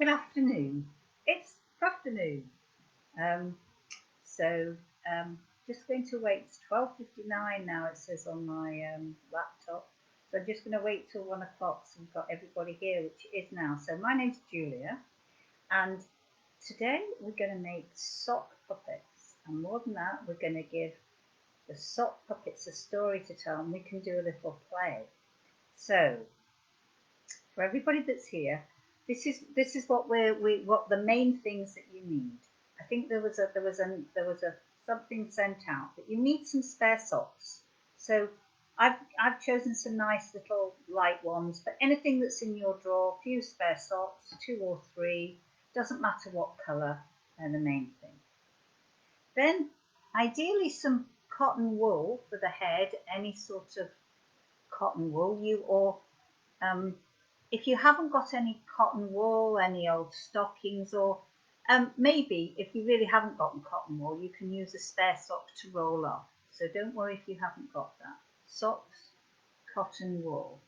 Good afternoon. It's Crafternoon. Just going to wait. It's 12:59 now, it says on my laptop. So I'm just going to wait till 1 o'clock so we've got everybody here, which it is now. So my name's Julia, and today we're going to make sock puppets. And more than that, we're going to give the sock puppets a story to tell, and we can do a little play. So for everybody that's here, this is what what the main things that you need. I think there was a something sent out that you need some spare socks. So I've chosen some nice little light ones, but anything that's in your drawer, a few spare socks, 2 or 3, doesn't matter what colour, they're the main thing. Then ideally some cotton wool for the head, any sort of cotton wool, if you haven't got any cotton wool, any old stockings, or maybe if you really haven't got cotton wool, you can use a spare sock to roll off. So don't worry if you haven't got that. Socks, cotton wool.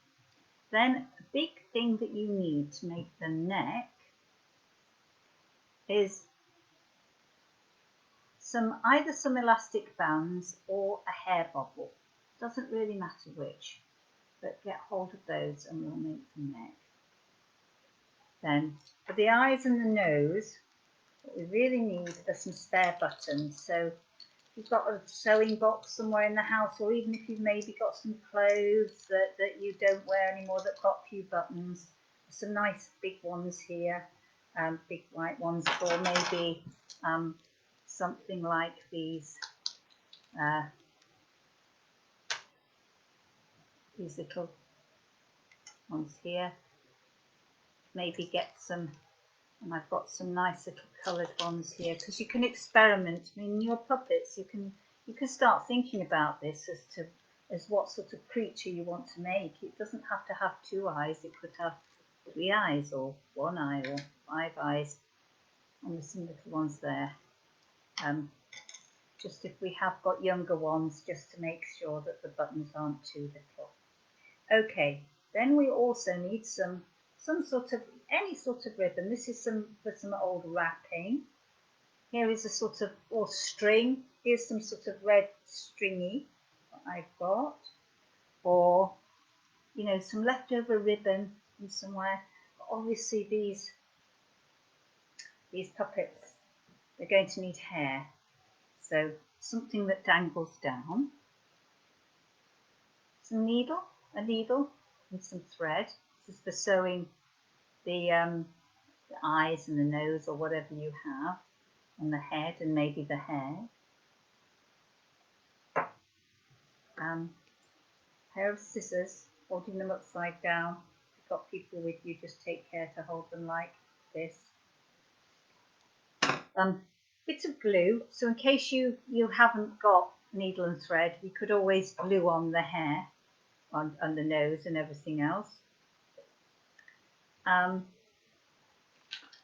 Then a big thing that you need to make the neck is either some elastic bands or a hair bobble. Doesn't really matter which, but get hold of those and we'll make the neck. Then for the eyes and the nose, what we really need are some spare buttons. So if you've got a sewing box somewhere in the house, or even if you've maybe got some clothes that you don't wear anymore that got a few buttons, some nice big ones here, big white ones, or maybe something like these little ones here. Maybe get some, and I've got some nice little coloured ones here, because you can experiment. I mean, your puppets, you can start thinking about this as what sort of creature you want to make. It doesn't have to have 2 eyes. It could have 3 eyes, or 1 eye, or 5 eyes. And there's some little ones there. Just if we have got younger ones, just to make sure that the buttons aren't too little. Okay, then we also need any sort of ribbon. This is for some old wrapping. Here is a sort of, or string. Here's some sort of red stringy that I've got, or some leftover ribbon from somewhere. But obviously these puppets, they're going to need hair, so something that dangles down. A needle and some thread. This is for sewing the eyes and the nose, or whatever you have, and the head, and maybe the hair. Pair of scissors, holding them upside down. If you've got people with you, just take care to hold them like this. Bits of glue, so in case you haven't got needle and thread, you could always glue on the hair, on the nose and everything else.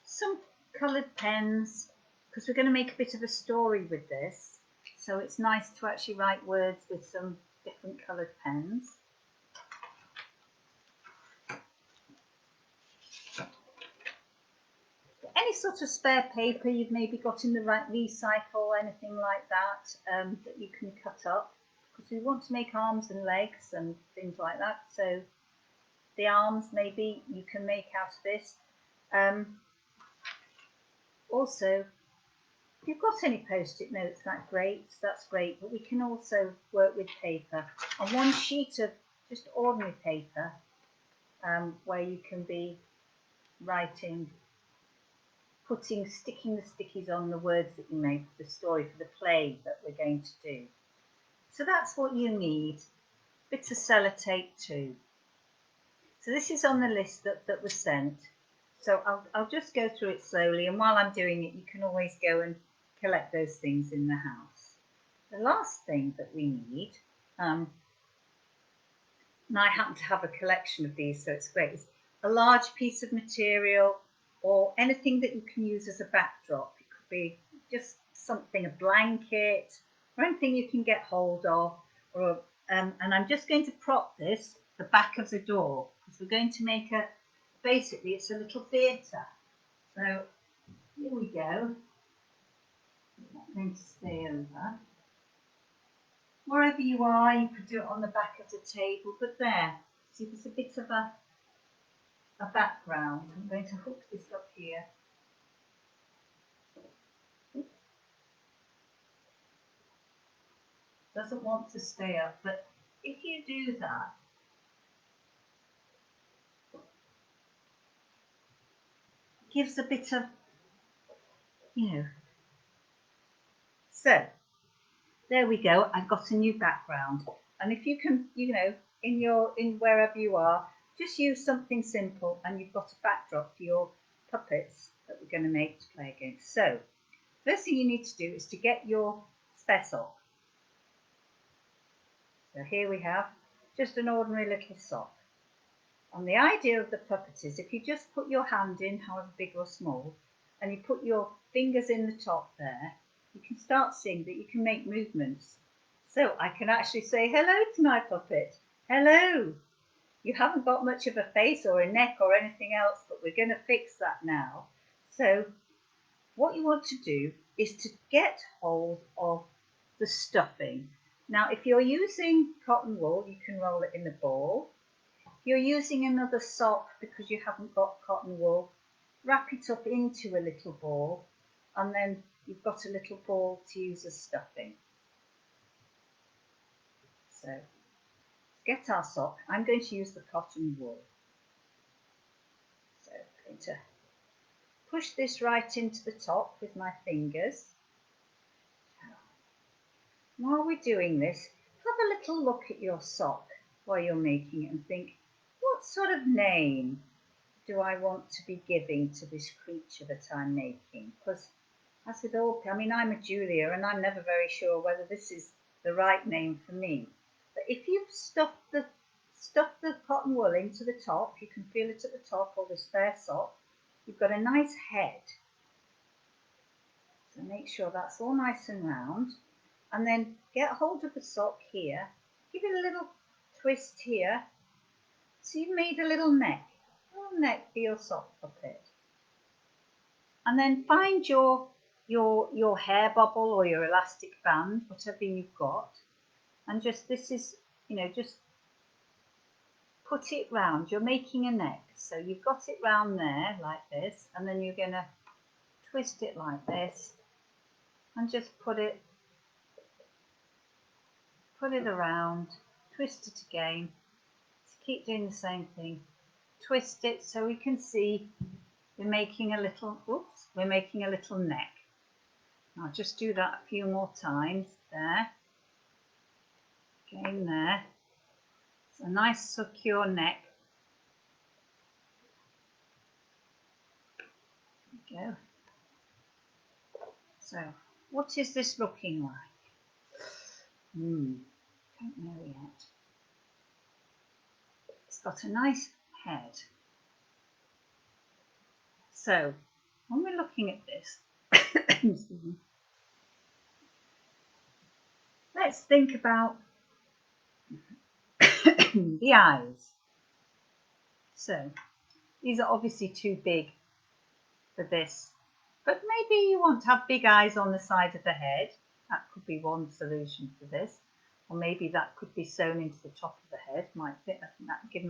Some coloured pens, because we're going to make a bit of a story with this, so it's nice to actually write words with some different coloured pens. Any sort of spare paper you've maybe got in the right recycle, anything like that, that you can cut up, because we want to make arms and legs and things like that. So the arms maybe you can make out of this. Also, if you've got any Post-it notes, that's great, but we can also work with paper. On one sheet of just ordinary paper, where you can be writing, sticking the stickies on the words that you make for the story, for the play that we're going to do. So that's what you need. Bits of sellotape too. So this is on the list that was sent. So I'll just go through it slowly, and while I'm doing it, you can always go and collect those things in the house. The last thing that we need, and I happen to have a collection of these, so it's great, is a large piece of material, or anything that you can use as a backdrop. It could be just something, a blanket, or anything you can get hold of. And I'm just going to prop the back of the door, because we're going to make basically it's a little theatre. So here we go. I'm not going to stay over. Wherever you are, you could do it on the back of the table, but there, see there's a bit of a background. I'm going to hook this up here. Doesn't want to stay up, but if you do that, it gives a bit of, So, there we go. I've got a new background. And if you can, in wherever you are, just use something simple and you've got a backdrop for your puppets that we're going to make to play against. So, first thing you need to do is to get your spare sock. So here we have just an ordinary little sock. And the idea of the puppet is if you just put your hand in, however big or small, and you put your fingers in the top there, you can start seeing that you can make movements. So I can actually say hello to my puppet. Hello. You haven't got much of a face or a neck or anything else, but we're going to fix that now. So what you want to do is to get hold of the stuffing. Now, if you're using cotton wool, you can roll it in a ball. If you're using another sock because you haven't got cotton wool, wrap it up into a little ball, and then you've got a little ball to use as stuffing. So, to get our sock, I'm going to use the cotton wool. So, I'm going to push this right into the top with my fingers. While we're doing this, have a little look at your sock while you're making it and think, what sort of name do I want to be giving to this creature that I'm making? Because as with all, I'm a Julia and I'm never very sure whether this is the right name for me. But if you've stuffed the cotton wool into the top, you can feel it at the top, or the spare sock, you've got a nice head. So make sure that's all nice and round. And then get hold of the sock here, give it a little twist here. So you've made a little neck for your sock puppet. And then find your hair bubble or your elastic band, whatever you've got, and just put it round. You're making a neck, so you've got it round there like this, and then you're going to twist it like this and just put it around, twist it again. Just keep doing the same thing. Twist it so we can see we're making a little neck. I'll just do that a few more times there. Again there. It's a nice secure neck. There we go. So, what is this looking like? Don't know yet. It's got a nice head. So, when we're looking at this, let's think about the eyes. So, these are obviously too big for this, but maybe you want to have big eyes on the side of the head. That could be one solution for this, or maybe that could be sewn into the top of the head. Might fit. I think that give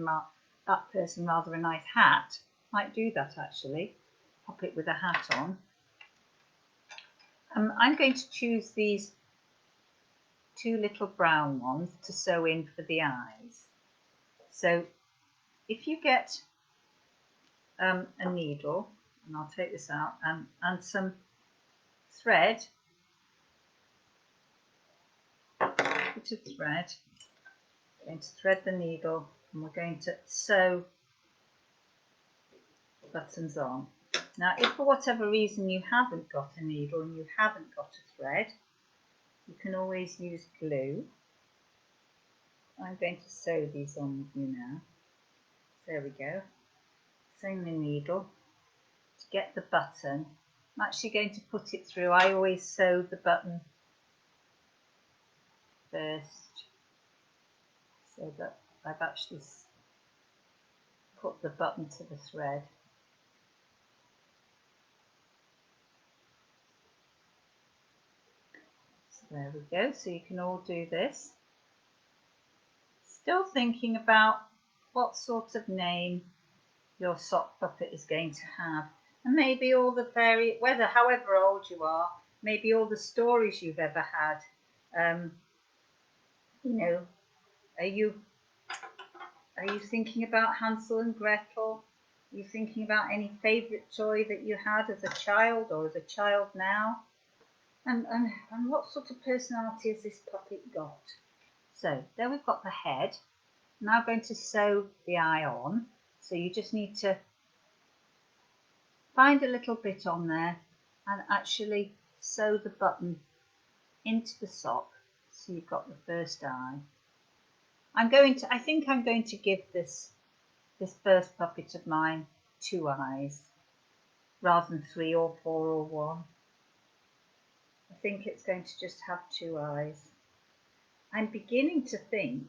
that person rather a nice hat. Might do that actually. Pop it with a hat on. I'm going to choose these two little brown ones to sew in for the eyes. So if you get a needle, and I'll take this out, and some thread, bit of thread, I'm going to thread the needle, and we're going to sew buttons on. Now, if for whatever reason you haven't got a needle and you haven't got a thread, you can always use glue. I'm going to sew these on with you now. There we go. Sewing the needle to get the button. I'm actually going to put it through. I always sew the button first, so that I've actually put the button to the thread. There we go, so you can all do this. Still thinking about what sort of name your sock puppet is going to have, and maybe all the however old you are, maybe all the stories you've ever had. You know, are you thinking about Hansel and Gretel? Are you thinking about any favourite toy that you had as a child or as a child now? And what sort of personality has this puppet got? So there we've got the head. Now I'm going to sew the eye on. So you just need to find a little bit on there and actually sew the button into the sock so you've got the first eye. I think I'm going to give this first puppet of mine 2 eyes rather than 3 or 4 or 1. I think it's going to just have 2 eyes. I'm beginning to think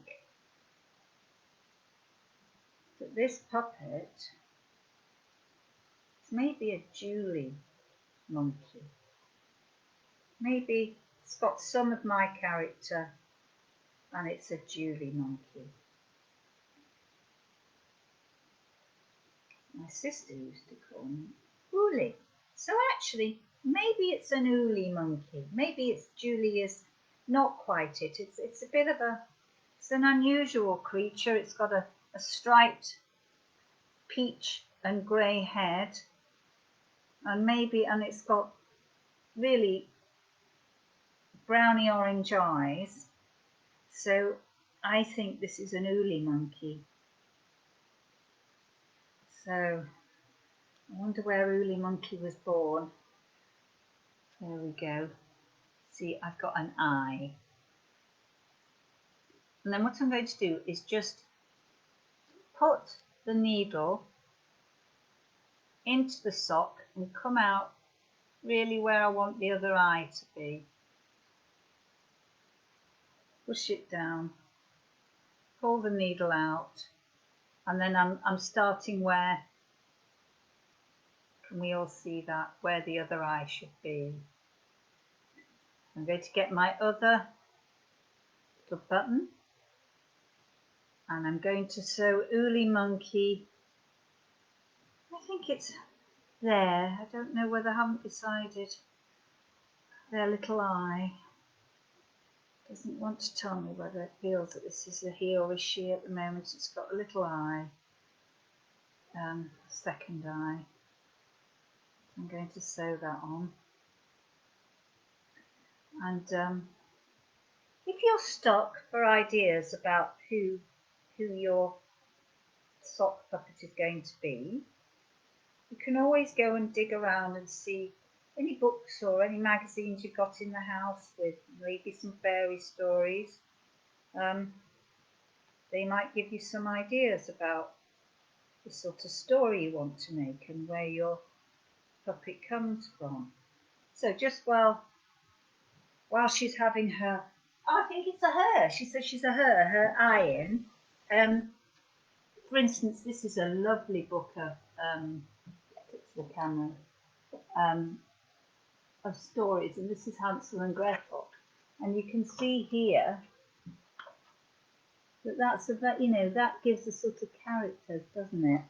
that this puppet is maybe a Julie monkey. Maybe it's got some of my character and it's a Julie monkey. My sister used to call me Uli. So actually, maybe it's an Uli monkey. Maybe it's Julie is not quite it. It's a bit of it's an unusual creature. It's got a striped peach and grey head, and it's got really browny orange eyes. So I think this is an Uli monkey. So I wonder where Uli monkey was born. There we go. See, I've got an eye. And then what I'm going to do is just put the needle into the sock and come out really where I want the other eye to be. Push it down, pull the needle out, and then I'm starting where, can we all see that, where the other eye should be. I'm going to get my other little button and I'm going to sew Uli monkey. I think it's there. I don't know whether I haven't decided. Their little eye doesn't want to tell me whether it feels that this is a he or a she at the moment. It's got a little eye, second eye. I'm going to sew that on. And if you're stuck for ideas about who your sock puppet is going to be, you can always go and dig around and see any books or any magazines you've got in the house with maybe some fairy stories. They might give you some ideas about the sort of story you want to make and where your puppet comes from. So just while she's having her, I think it's a her, she says she's a her eye in. For instance, this is a lovely book of, fix the camera, of stories, and this is Hansel and Gretel. And you can see here that that's about, that gives a sort of characters, doesn't it?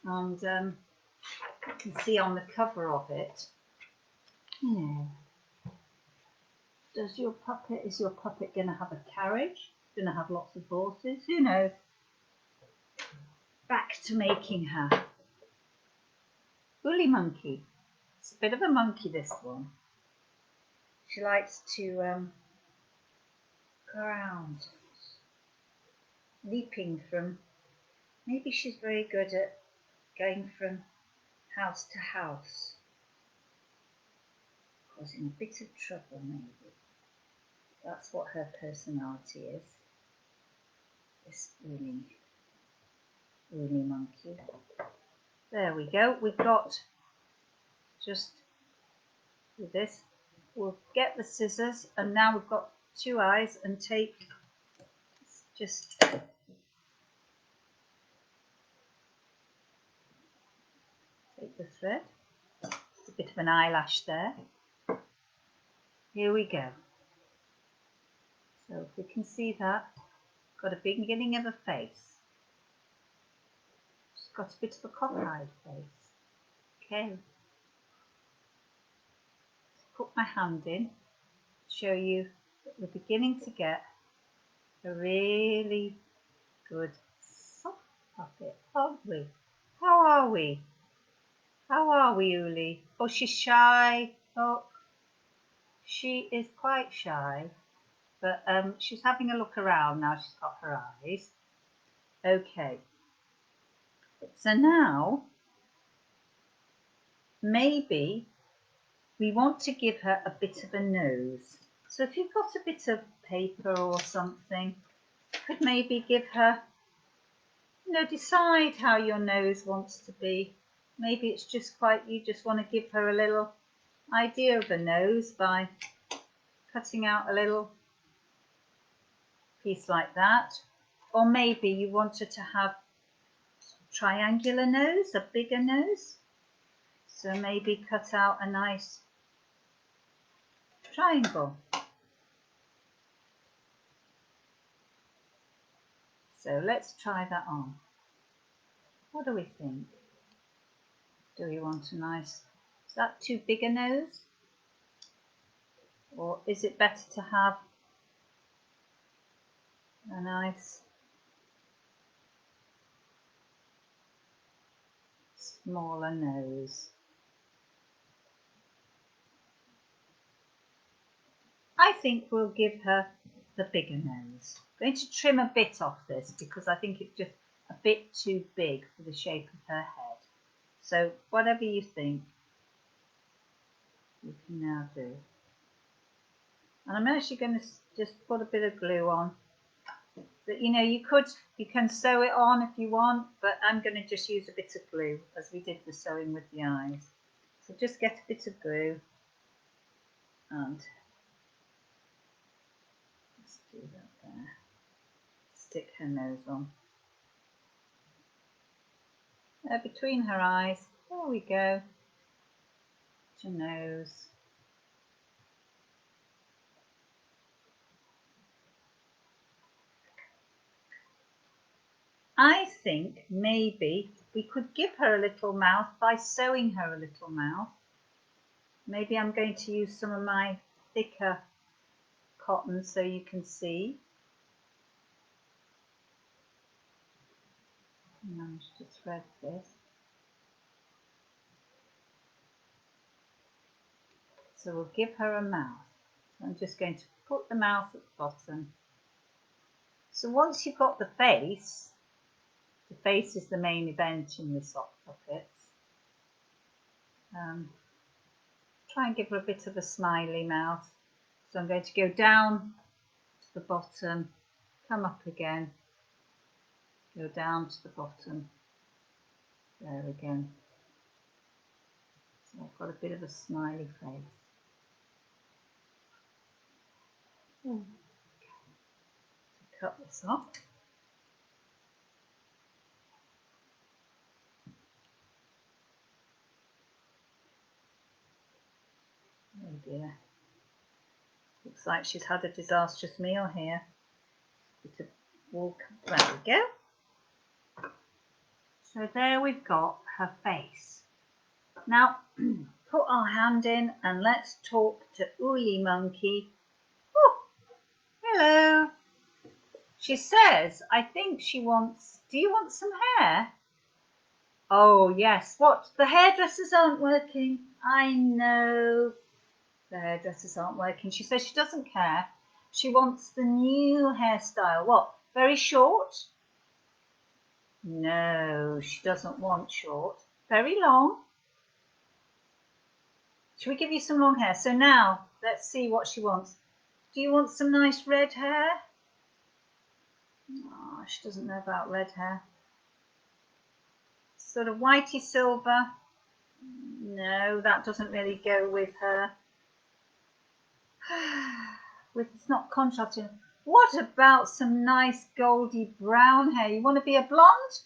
And you can see on the cover of it, is your puppet going to have a carriage? Going to have lots of horses? Who knows? Back to making her. Uli monkey. It's a bit of a monkey, this one. She likes to go around, leaping from, maybe she's very good at going from house to house, causing a bit of trouble maybe. That's what her personality is, this Uli monkey. There we go, we've got, just with this, we'll get the scissors, and now we've got 2 eyes, and take the thread, a bit of an eyelash there. Here we go. So if we can see that, got a beginning of a face. She's got a bit of a cockeyed face. Okay. Put my hand in, show you that we're beginning to get a really good soft puppet, aren't we? How are we? How are we, Uli? Oh, she's shy. Look, she is quite shy, but she's having a look around now. She's got her eyes. Okay. So now, maybe we want to give her a bit of a nose. So if you've got a bit of paper or something, you could maybe give her, decide how your nose wants to be. Maybe it's just you just want to give her a little idea of a nose by cutting out a little piece like that. Or maybe you want her to have a triangular nose, a bigger nose. So maybe cut out a nice triangle. So let's try that on. What do we think? Do we want a nice, is that too big a nose? Or is it better to have a nice smaller nose? I think we'll give her the bigger nose. I'm going to trim a bit off this because I think it's just a bit too big for the shape of her head. So whatever you think, you can now do. And I'm actually going to just put a bit of glue on. But you can sew it on if you want, but I'm going to just use a bit of glue as we did the sewing with the eyes. So just get a bit of glue and let's do that there. Stick her nose on. There between her eyes, there we go. Her nose. I think maybe we could give her a little mouth by sewing her a little mouth. Maybe I'm going to use some of my thicker cotton so you can see. Manage to thread this. So we'll give her a mouth. So I'm just going to put the mouth at the bottom. So once you've got the face is the main event in the sock puppets. Try and give her a bit of a smiley mouth. So I'm going to go down to the bottom, come up again, go down to the bottom, there again. So I've got a bit of a smiley face. Okay. Cut this off. Oh dear. Looks like she's had a disastrous meal here. Bit of wool. There we go. So there we've got her face. Now put our hand in and let's talk to Uli Monkey. Oh, hello. She says, I think she wants, do you want some hair? Oh yes, what? The hairdressers aren't working. I know. The hairdressers aren't working. She says she doesn't care. She wants the new hairstyle. What? Very short? No, she doesn't want short. Very long. Shall we give you some long hair? So now, let's see what she wants. Do you want some nice red hair? Oh, she doesn't know about red hair. Sort of whitey silver. No, that doesn't really go with her. It's not contrasting. What about some nice goldy brown hair? You want to be a blonde?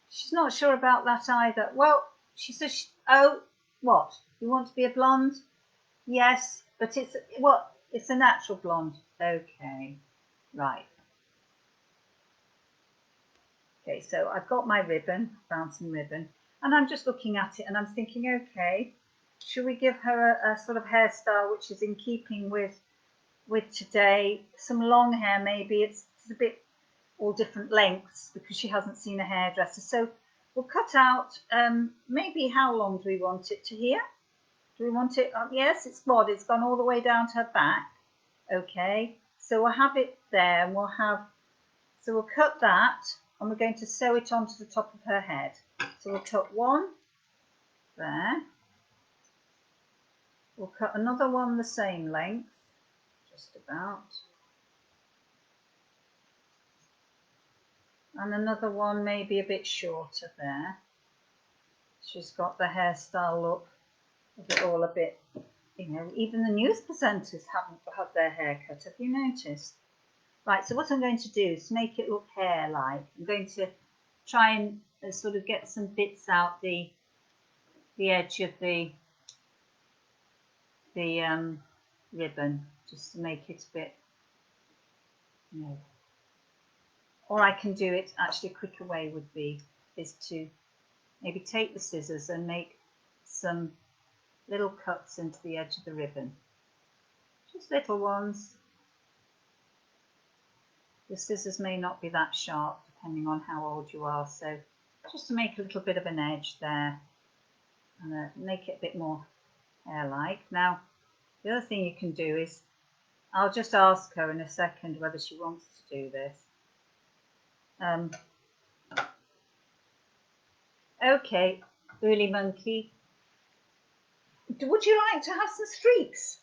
She's not sure about that either. Well, she says, oh, what? You want to be a blonde? Yes, but it's what? It's a natural blonde. Okay, right. Okay, so I've got my ribbon, found some ribbon, and I'm just looking at it and I'm thinking, okay, should we give her a sort of hairstyle which is in keeping with today? Some long hair, maybe. It's a bit all different lengths because she hasn't seen a hairdresser. So we'll cut out. Maybe how long do we want it to here? Do we want it? Yes, it's what? It's gone all the way down to her back. Okay, so we'll have it there, and so we'll cut that, and we're going to sew it onto the top of her head. So we'll cut one there. We'll cut another one the same length, just about. And another one maybe a bit shorter there. She's got the hairstyle look of it all a bit, even the news presenters haven't had their hair cut. Have you noticed? Right, so what I'm going to do is make it look hair-like. I'm going to try and sort of get some bits out the edge of the ribbon, just to make it a bit, Or I can do it, actually a quicker way would be, is to maybe take the scissors and make some little cuts into the edge of the ribbon. Just little ones. The scissors may not be that sharp depending on how old you are, so just to make a little bit of an edge there and make it a bit more hair-like. Now, the other thing you can do is, I'll just ask her in a second whether she wants to do this. Okay, Woolly Monkey, would you like to have some streaks?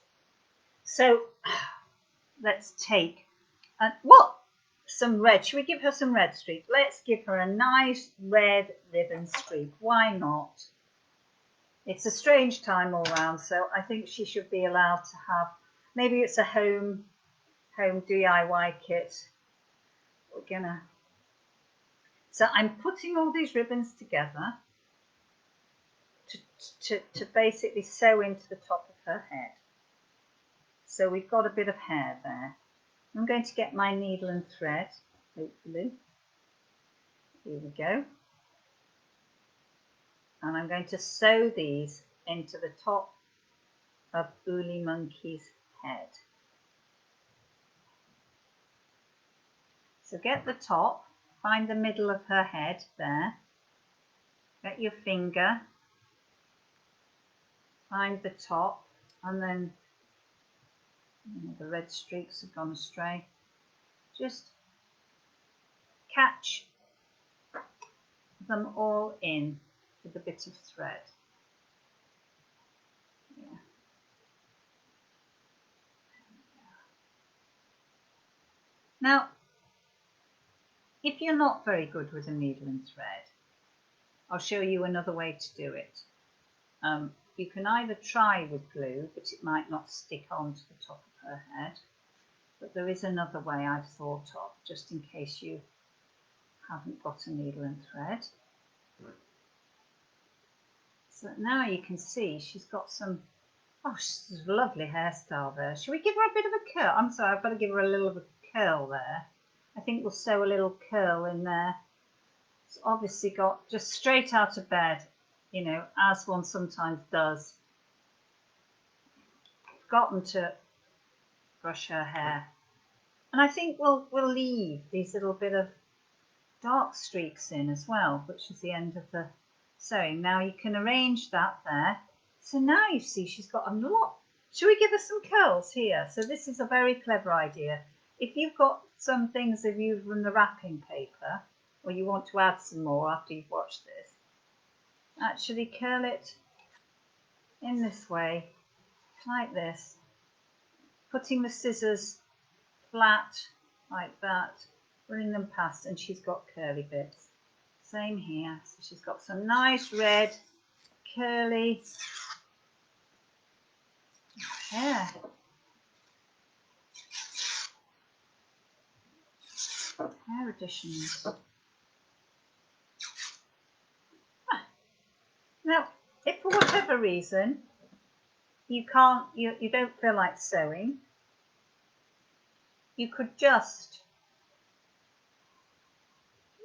So let's take some red. Should we give her some red streak? Let's give her a nice red ribbon streak. Why not? It's a strange time all round, so I think she should be allowed to have, maybe it's a home DIY kit. So I'm putting all these ribbons together to basically sew into the top of her head. So we've got a bit of hair there. I'm going to get my needle and thread, hopefully. Here we go. And I'm going to sew these into the top of Woolly Monkey's head. So get the top, find the middle of her head there. Get your finger, find the top, and then the red streaks have gone astray. Just catch them all in with a bit of thread. Yeah. Now, if you're not very good with a needle and thread, I'll show you another way to do it. You can either try with glue, but it might not stick onto the top of her head. But there is another way I've thought of, just in case you haven't got a needle and thread. So now you can see she's got some, she's a lovely hairstyle there. Should we give her a bit of a curl? I'm sorry, I've got to give her a little bit of a curl there. I think we'll sew a little curl in there. It's obviously got just straight out of bed, as one sometimes does. Forgotten to brush her hair. And I think we'll leave these little bit of dark streaks in as well, which is the end of the sewing. Now you can arrange that there. So now you see she's got a lot. Should we give her some curls here? So this is a very clever idea. If you've got some things that you've from the wrapping paper, or you want to add some more after you've watched this, actually curl it in this way, like this, putting the scissors flat like that, running them past, and she's got curly bits. Same here. So she's got some nice red curly hair. Hair additions. Now, if for whatever reason you can't, you don't feel like sewing, you could just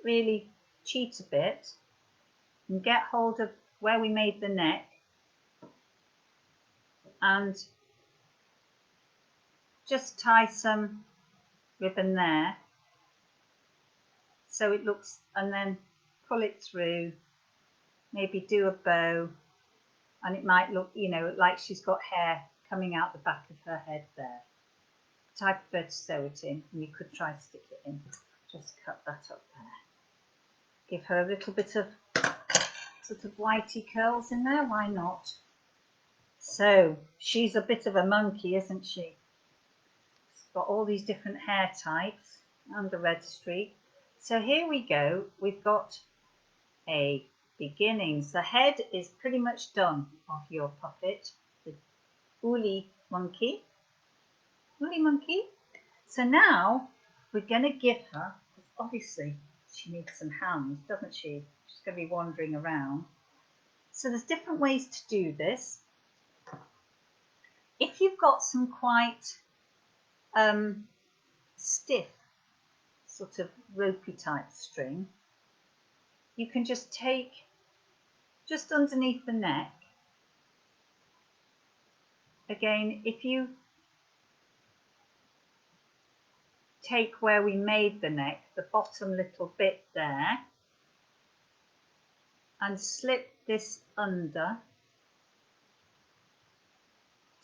really cheat a bit and get hold of where we made the neck and just tie some ribbon there so it looks, and then pull it through, maybe do a bow, and it might look, you know, like she's got hair coming out the back of her head there. But I prefer to sew it in, and you could try to stick it in. Just cut that up there. Give her a little bit of sort of whitey curls in there, why not? So she's a bit of a monkey, isn't she? She's got all these different hair types and the red streak. So here we go, we've got a beginnings. The head is pretty much done of your puppet, the woolly monkey. Woolly monkey. So now we're going to give her, obviously she needs some hands, doesn't she? She's going to be wandering around. So there's different ways to do this. If you've got some quite stiff, sort of ropey type string, you can just take just underneath the neck. Again, if you take where we made the neck, the bottom little bit there, and slip this under,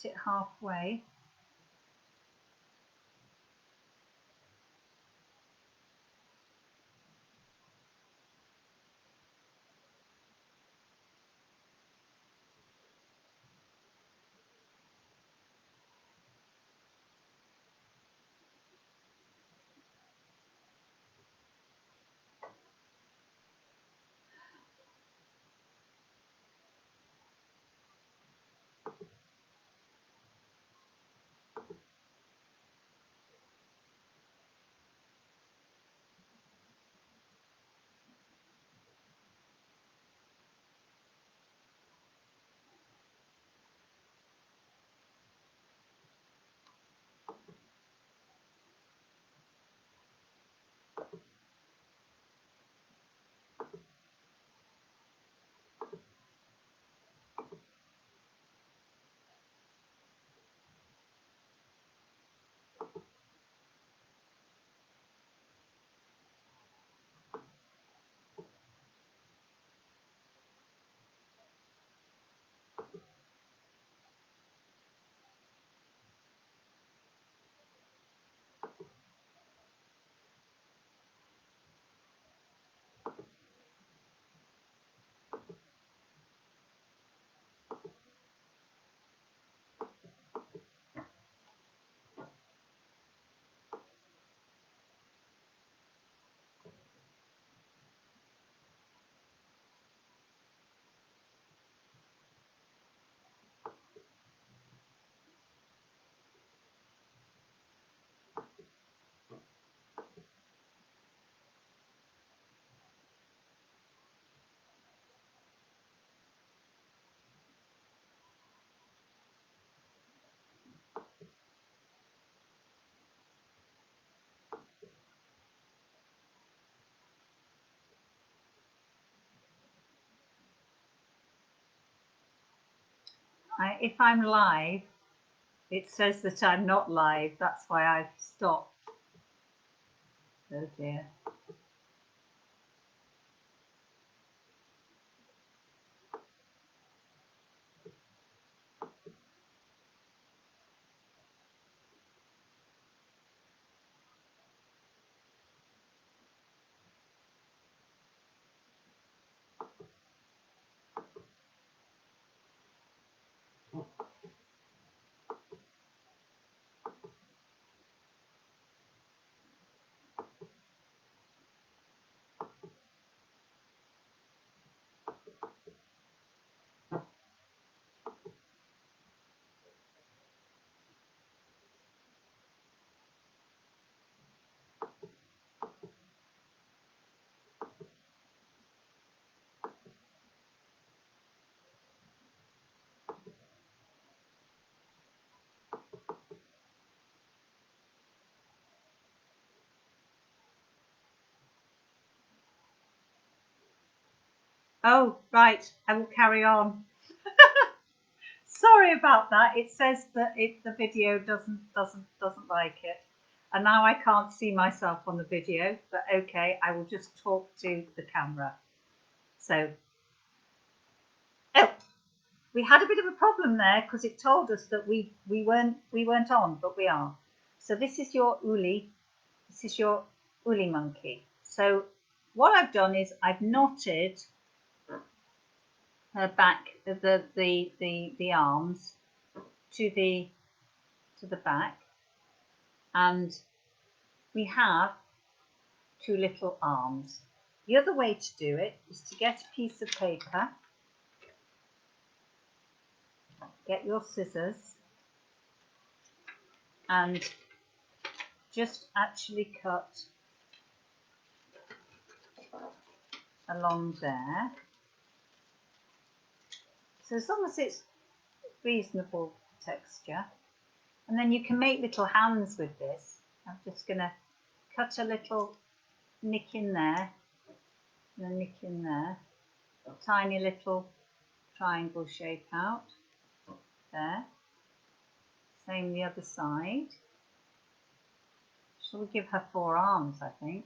put it halfway. If I'm live, it says that I'm not live. That's why I've stopped. Oh dear. Oh, right, I will carry on. Sorry about that. It says that the video doesn't like it. And now I can't see myself on the video, but okay, I will just talk to the camera. So, oh, we had a bit of a problem there because it told us that we weren't on, but we are. So this is your Uli. This is your Uli monkey. So what I've done is I've knotted her back, the arms to the back, and we have two little arms. The other way to do it is to get a piece of paper, get your scissors, and just actually cut along there. So as long as it's reasonable texture, and then you can make little hands with this. I'm just going to cut a little nick in there, and a nick in there, a tiny little triangle shape out there. Same the other side. Shall we give her 4 arms, I think?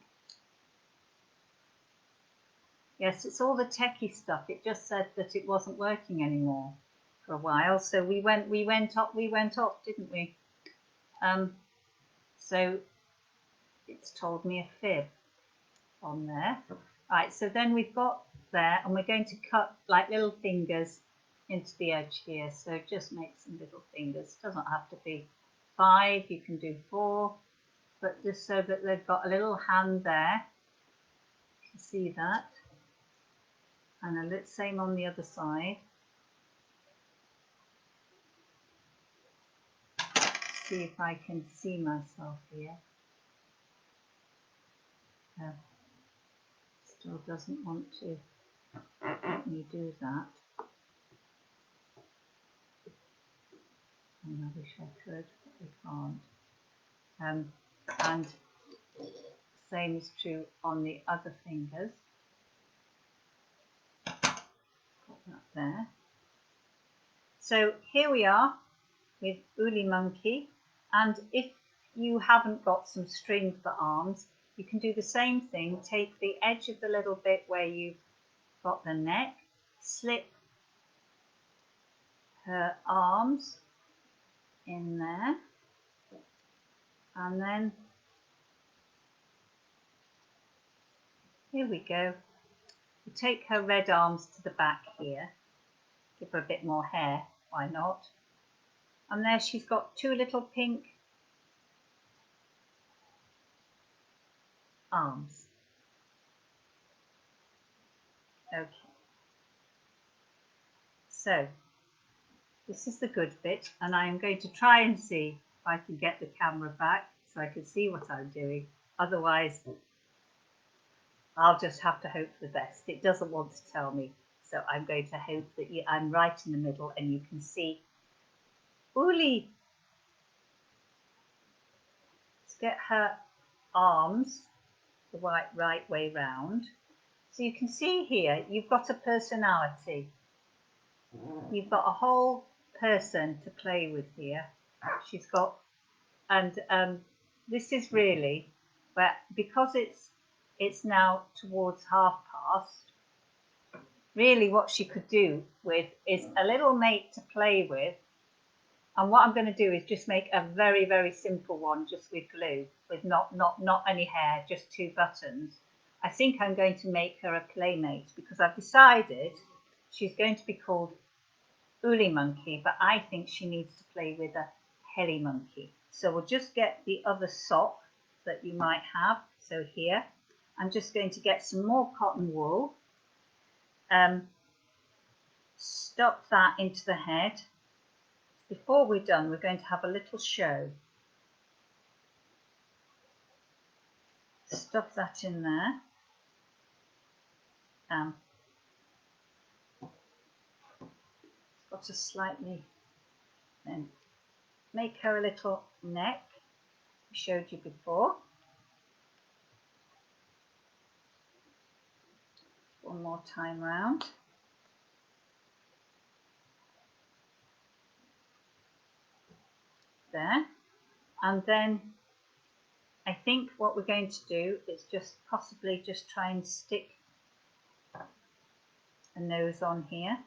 Yes, it's all the techie stuff. It just said that it wasn't working anymore for a while, so we went off, didn't we? So it's told me a fib on there. Right, so then we've got there, and we're going to cut like little fingers into the edge here. So just make some little fingers. Doesn't have to be 5, you can do 4, but just so that they've got a little hand there. You can see that. And the same on the other side. See if I can see myself here. Still doesn't want to let me do that. And I wish I could, but I can't. And same is true on the other fingers. Put that there. So here we are with Uli Monkey, and if you haven't got some string for arms, you can do the same thing. Take the edge of the little bit where you've got the neck, slip her arms in there, and then here we go. We take her red arms to the back here, give her a bit more hair, why not? And there she's got 2 little pink arms. Okay. So this is the good bit, and I'm going to try and see if I can get the camera back so I can see what I'm doing. Otherwise, I'll just have to hope for the best. It doesn't want to tell me, so I'm going to hope that I'm right in the middle and you can see Uli. Let's get her arms the right way round. So you can see here, you've got a personality. You've got a whole person to play with here. She's got, and this is really, but because it's now towards past, really what she could do with is a little mate to play with. And what I'm going to do is just make a very, very simple one, just with glue, with not any hair, just 2 buttons. I think I'm going to make her a playmate because I've decided she's going to be called Uli Monkey, but I think she needs to play with a Helly Monkey. So we'll just get the other sock that you might have. So here, I'm just going to get some more cotton wool, stuff that into the head. Before we're done, we're going to have a little show. Stuff that in there. Got to slightly then make her a little neck. I showed you before. one more time round. There. And then I think what we're going to do is just possibly just try and stick a nose on here,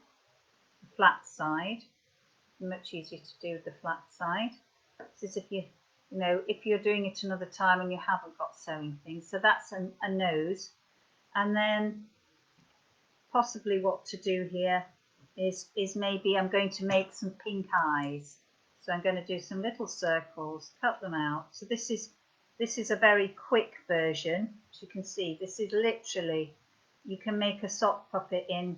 the flat side. Much easier to do with the flat side. This is if if you're doing it another time and you haven't got sewing things. So that's a nose. And then possibly what to do here is maybe I'm going to make some pink eyes. So I'm going to do some little circles, cut them out. So this is a very quick version. As you can see, this is literally, you can make a sock puppet in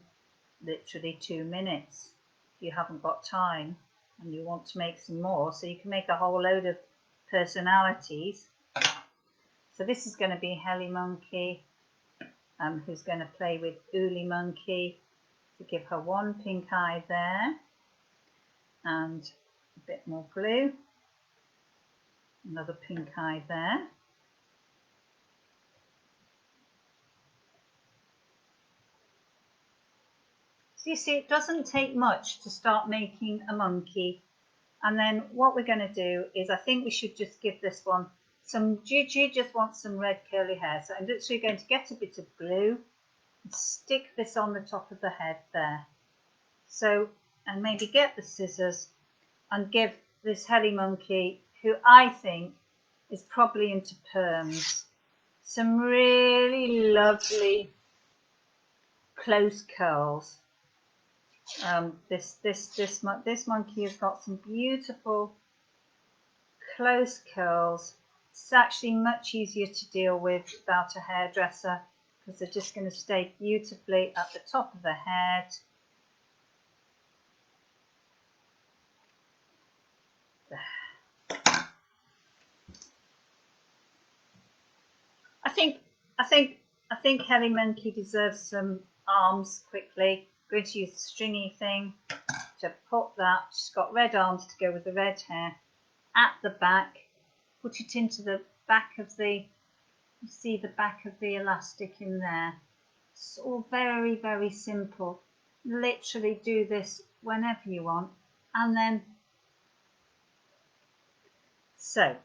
literally 2 minutes if you haven't got time and you want to make some more. So you can make a whole load of personalities. So this is going to be Helly Monkey, who's going to play with Uli Monkey to give her one pink eye there, and a bit more glue, another pink eye there. So you see, it doesn't take much to start making a monkey. And then what we're going to do is, I think we should just give this one some, Gigi just wants some red curly hair. So I'm literally going to get a bit of glue and stick this on the top of the head there. So, and maybe get the scissors and give this Helly Monkey, who I think is probably into perms, some really lovely close curls. This monkey has got some beautiful close curls. It's actually much easier to deal with without a hairdresser because they're just going to stay beautifully at the top of the head. I think Helly Monkey deserves some arms quickly. I'm going to use the stringy thing to put that. She's got red arms to go with the red hair at the back. Put it into the back of the, you see the back of the elastic in there. It's all very, very simple. Literally do this whenever you want. And then, so,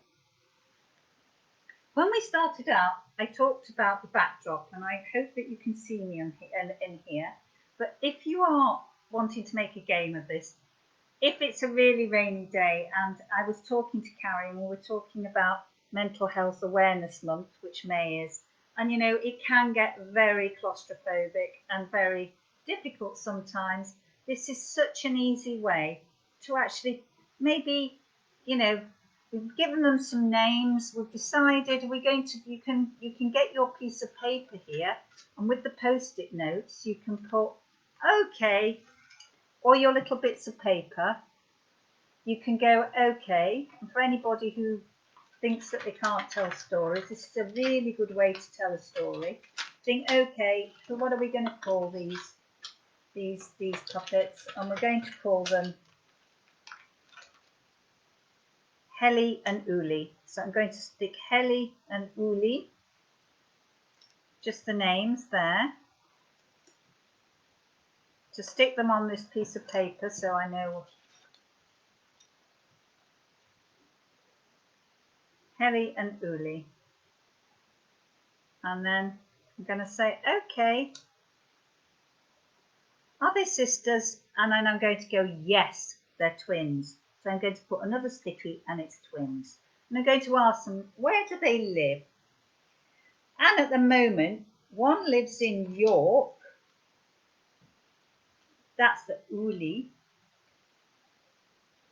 when we started out, I talked about the backdrop, and I hope that you can see me in here. But if you are wanting to make a game of this, if it's a really rainy day, and I was talking to Carrie and we were talking about Mental Health Awareness Month, which May is, and it can get very claustrophobic and very difficult sometimes. This is such an easy way to actually maybe, we've given them some names. We've decided you can get your piece of paper here, and with the Post-it notes you can put okay, or your little bits of paper. You can go okay. And for anybody who thinks that they can't tell stories, this is a really good way to tell a story. Think okay. So what are we going to call these puppets? And we're going to call them Helly and Uli. So I'm going to stick Helly and Uli, just the names there, to stick them on this piece of paper so I know. Helly and Uli. And then I'm going to say, okay, are they sisters? And then I'm going to go, yes, they're twins. So I'm going to put another sticky and it's twins. And I'm going to ask them, where do they live? And at the moment, one lives in York. That's the Uli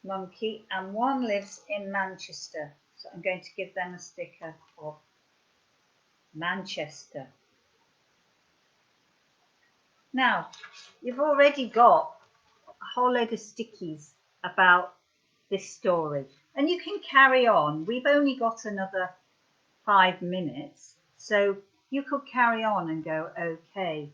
monkey. And one lives in Manchester. So I'm going to give them a sticker of Manchester. Now, you've already got a whole load of stickies about this story, and you can carry on. We've only got another 5 minutes, so you could carry on and go, okay,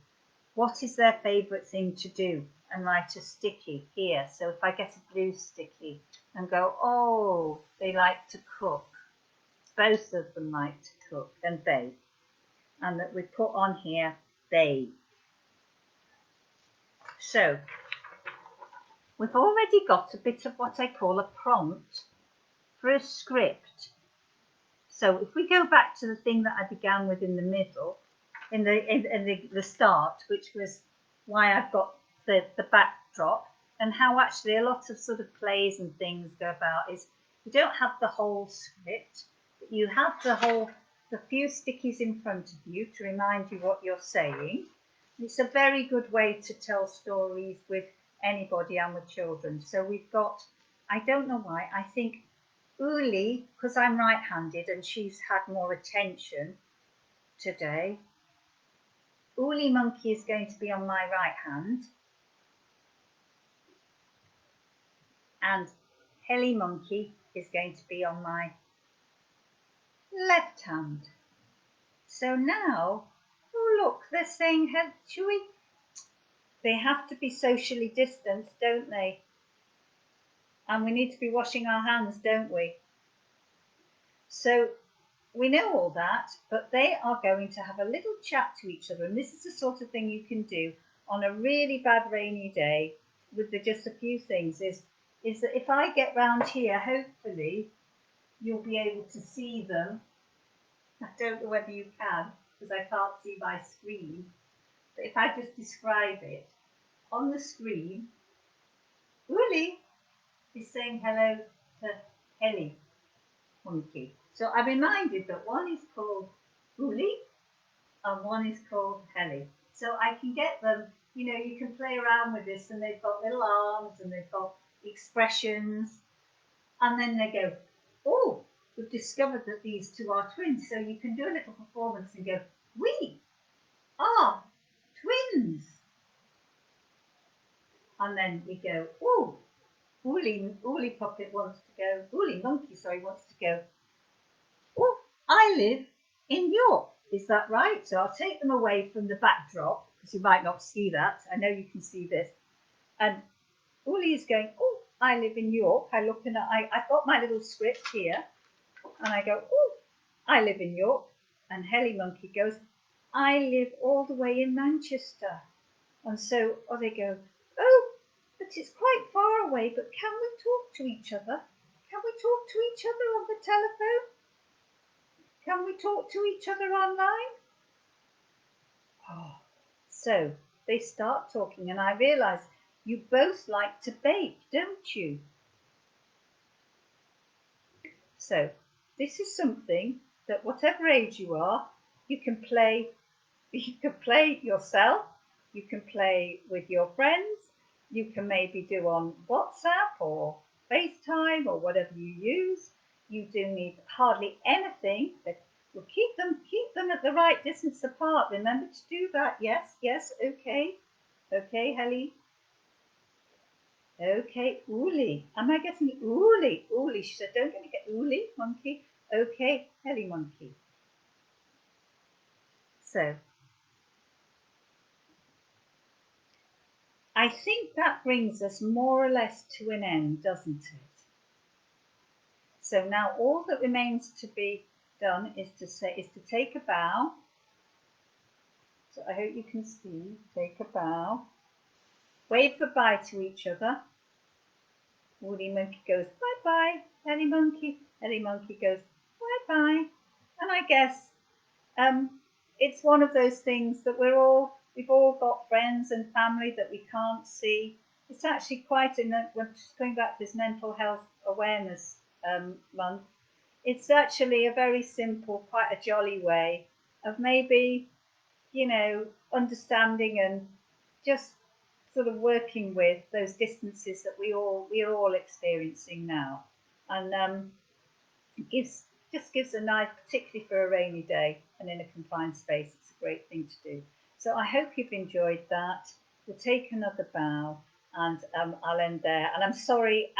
what is their favourite thing to do? And write a sticky here. So if I get a blue sticky and go, oh, they like to cook. Both of them like to cook and bake. And that we put on here, they. So we've already got a bit of what I call a prompt for a script. So if we go back to the thing that I began with in the middle, in the start, which was why I've got the backdrop, and how actually a lot of sort of plays and things go about is you don't have the whole script, but you have the few stickies in front of you to remind you what you're saying. It's a very good way to tell stories with anybody and with children. So we've got, I don't know why, I think Uli, because I'm right-handed and she's had more attention today, Uli Monkey is going to be on my right hand and Helly Monkey is going to be on my left hand. So now, oh look, they're saying, shall we? They have to be socially distanced, don't they? And we need to be washing our hands, don't we? So we know all that, but they are going to have a little chat to each other. And this is the sort of thing you can do on a really bad rainy day with just a few things is that if I get round here, hopefully you'll be able to see them. I don't know whether you can because I can't see my screen. But if I just describe it, on the screen, Uli is saying hello to Helly Monkey. So I'm reminded that one is called Uli and one is called Helly. So I can get them, you can play around with this and they've got little arms and they've got expressions and then they go, oh, we've discovered that these two are twins. So you can do a little performance and go, we are twins. And then we go, oh, Uli Puppet wants to go, Uli Monkey, wants to go, oh, I live in York. Is that right? So I'll take them away from the backdrop because you might not see that. I know you can see this. And Uli is going, oh, I live in York. I've got my little script here. And I go, oh, I live in York. And Helly Monkey goes, I live all the way in Manchester. And so they go, oh, but it's quite far away, but can we talk to each other? Can we talk to each other on the telephone? Can we talk to each other online? Oh. So they start talking and I realise you both like to bake, don't you? So this is something that whatever age you are, you can play yourself, you can play with your friends, you can maybe do on WhatsApp or FaceTime or whatever you use. You do need hardly anything. We'll keep them at the right distance apart. Remember to do that. Yes, okay. Okay, Helly. Okay, Uli. Am I getting Uli? Uli. She said, don't get Uli, Monkey. Okay, Helly Monkey. So I think that brings us more or less to an end, doesn't it? So now all that remains to be done is to take a bow. So I hope you can see, take a bow. Wave goodbye to each other. Woolly Monkey goes bye-bye, Helly Monkey. Helly Monkey goes bye-bye. And I guess it's one of those things that we've all got friends and family that we can't see. It's actually we're just going back to this mental health awareness month. It's actually a very simple, quite a jolly way of maybe, understanding and just sort of working with those distances that we're all experiencing now. And it just gives a nice, particularly for a rainy day and in a confined space, it's a great thing to do. So I hope you've enjoyed that. We'll take another bow and I'll end there. And I'm sorry,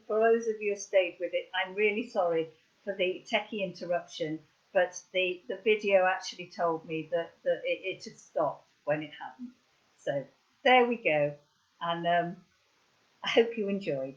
for those of you who stayed with it, I'm really sorry for the techie interruption, but the video actually told me that it had stopped when it hadn't. So there we go. And I hope you enjoyed.